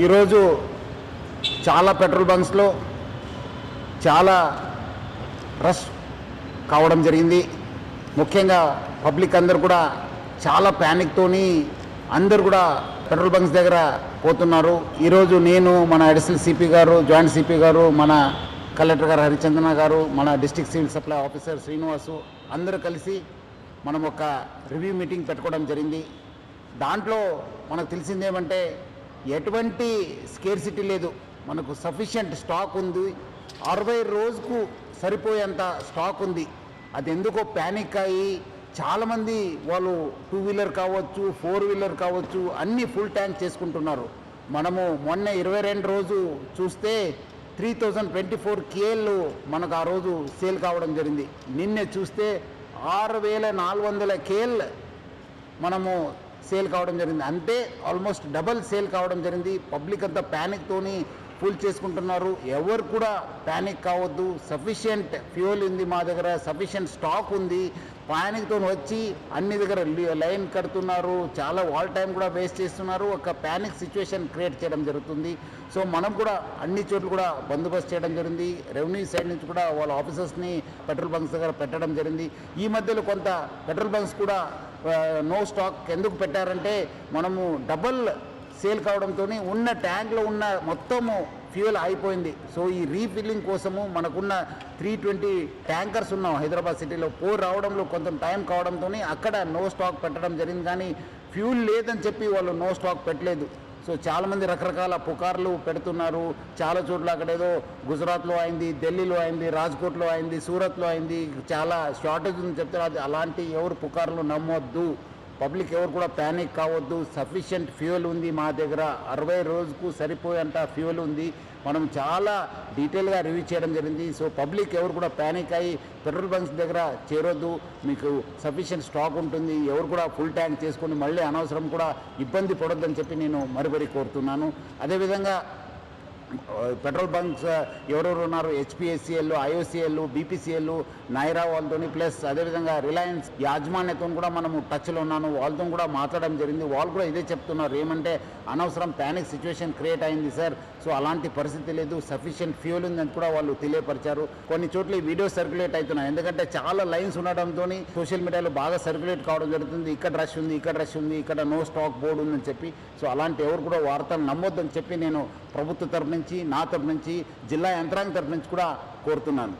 ఈరోజు చాలా పెట్రోల్ బంక్స్లో చాలా రష్ కావడం జరిగింది. ముఖ్యంగా పబ్లిక్ అందరు కూడా చాలా ప్యానిక్తోని అందరు కూడా పెట్రోల్ బంక్స్ దగ్గర పోతున్నారు. ఈరోజు నేను, మన అడిషనల్ సిపి గారు, జాయింట్ సిపి గారు, మన కలెక్టర్ గారు హరిచందన గారు, మన district civil supply officer Srinivasu అందరూ కలిసి మనం ఒక రివ్యూ మీటింగ్ పెట్టుకోవడం జరిగింది. దాంట్లో మనకు తెలిసిందేమంటే ఎటువంటి స్కేర్సిటీ లేదు, మనకు సఫిషియంట్ స్టాక్ ఉంది. 60 రోజుకు సరిపోయేంత స్టాక్ ఉంది. అది ఎందుకో ప్యానిక్ అయ్యి చాలామంది వాళ్ళు 2 వీలర్ కావచ్చు, 4 వీలర్ కావచ్చు, అన్నీ ఫుల్ ట్యాంక్ చేసుకుంటున్నారు. మనము మొన్న 22 రోజు చూస్తే 3024 KL మనకు ఆ రోజు సేల్ కావడం జరిగింది. నిన్నే చూస్తే 6400 KL మనము సేల్ కావడం జరిగింది. అంటే ఆల్మోస్ట్ డబల్ సేల్ కావడం జరిగింది. పబ్లిక్ అంతా ప్యానిక్తోని ఫుల్ చేసుకుంటున్నారు. ఎవరు కూడా ప్యానిక్ కావద్దు. సఫిషియంట్ ఫ్యూయల్ ఉంది మా దగ్గర, సఫిషియంట్ స్టాక్ ఉంది. ప్యానిక్తో వచ్చి అన్ని దగ్గర లైన్ కడుతున్నారు, చాలా వాల్ టైం కూడా వేస్ట్ చేస్తున్నారు. ఒక ప్యానిక్ సిచ్యువేషన్ క్రియేట్ చేయడం జరుగుతుంది. సో మనం కూడా అన్ని చోట్ల కూడా బందోబస్తు చేయడం జరిగింది. రెవెన్యూ సైడ్ నుంచి కూడా వాళ్ళ ఆఫీసర్స్ని పెట్రోల్ బంక్స్ దగ్గర పెట్టడం జరిగింది. ఈ మధ్యలో కొంత పెట్రోల్ బంక్స్ కూడా నో స్టాక్ ఎందుకు పెట్టారంటే మనము డబల్ సేల్ కావడంతో ఉన్న ట్యాంక్లో ఉన్న మొత్తము ఫ్యూయల్ అయిపోయింది. సో ఈ రీఫిల్లింగ్ కోసము మనకున్న 320 ట్యాంకర్స్ ఉన్నాం హైదరాబాద్ సిటీలో. రావడంలో కొంత టైం కావడంతో అక్కడ నో స్టాక్ పెట్టడం జరిగింది. కానీ ఫ్యూల్ లేదని చెప్పి వాళ్ళు నో స్టాక్ పెట్టలేదు. సో చాలామంది రకరకాల పుకార్లు పెడుతున్నారు. చాలా చోట్ల అక్కడేదో గుజరాత్లో అయింది, ఢిల్లీలో అయింది, రాజ్కోట్లో అయింది, సూరత్లో అయింది, చాలా షార్టేజ్ ఉందని చెప్తారు. అది అలాంటి ఎవరు పుకార్లు నమ్మొద్దు. పబ్లిక్ ఎవరు కూడా ప్యానిక్ కావద్దు. సఫిషియంట్ ఫ్యూయల్ ఉంది మా దగ్గర, 60 రోజుకు సరిపోయేంత ఫ్యూయల్ ఉంది. మనం చాలా డీటెయిల్గా రివ్యూ చేయడం జరిగింది. సో పబ్లిక్ ఎవరు కూడా ప్యానిక్ అయ్యి పెట్రోల్ బంక్స్ దగ్గర చేరొద్దు. మీకు సఫిషియంట్ స్టాక్ ఉంటుంది. ఎవరు కూడా ఫుల్ ట్యాంక్ చేసుకొని మళ్ళీ అనవసరం కూడా ఇబ్బంది పడొద్దని చెప్పి నేను మరీ కోరుతున్నాను. అదేవిధంగా పెట్రోల్ బంక్స్ ఎవరెవరు ఉన్నారు, HPSCL, IOCL, BPCL, నైరా వాళ్ళతో, ప్లస్ అదేవిధంగా రిలయన్స్ యాజమాన్యతో కూడా మనము టచ్లో ఉన్నాను. వాళ్ళతో కూడా మాట్లాడడం జరిగింది. వాళ్ళు కూడా ఇదే చెప్తున్నారు, ఏమంటే అనవసరం ప్యానిక్ సిచ్యువేషన్ క్రియేట్ అయింది సార్. సో అలాంటి పరిస్థితి లేదు, సఫిషియంట్ ఫ్యూయల్ ఉందని కూడా వాళ్ళు తెలియపరిచారు. కొన్ని చోట్ల ఈ వీడియో సర్క్యులేట్ అవుతున్నాయి, ఎందుకంటే చాలా లైన్స్ ఉండడంతో సోషల్ మీడియాలో బాగా సర్క్యులేట్ కావడం జరుగుతుంది. ఇక్కడ రష్ ఉంది, ఇక్కడ రష్ ఉంది, ఇక్కడ నో స్టాక్ బోర్డు ఉందని చెప్పి. సో అలాంటి ఎవరు కూడా వార్తలు నమ్మొద్దని చెప్పి నేను ప్రభుత్వ తరఫు నుంచి, నా తరఫు నుంచి, జిల్లా యంత్రాంగం తరఫు నుంచి కూడా కోరుతున్నాను.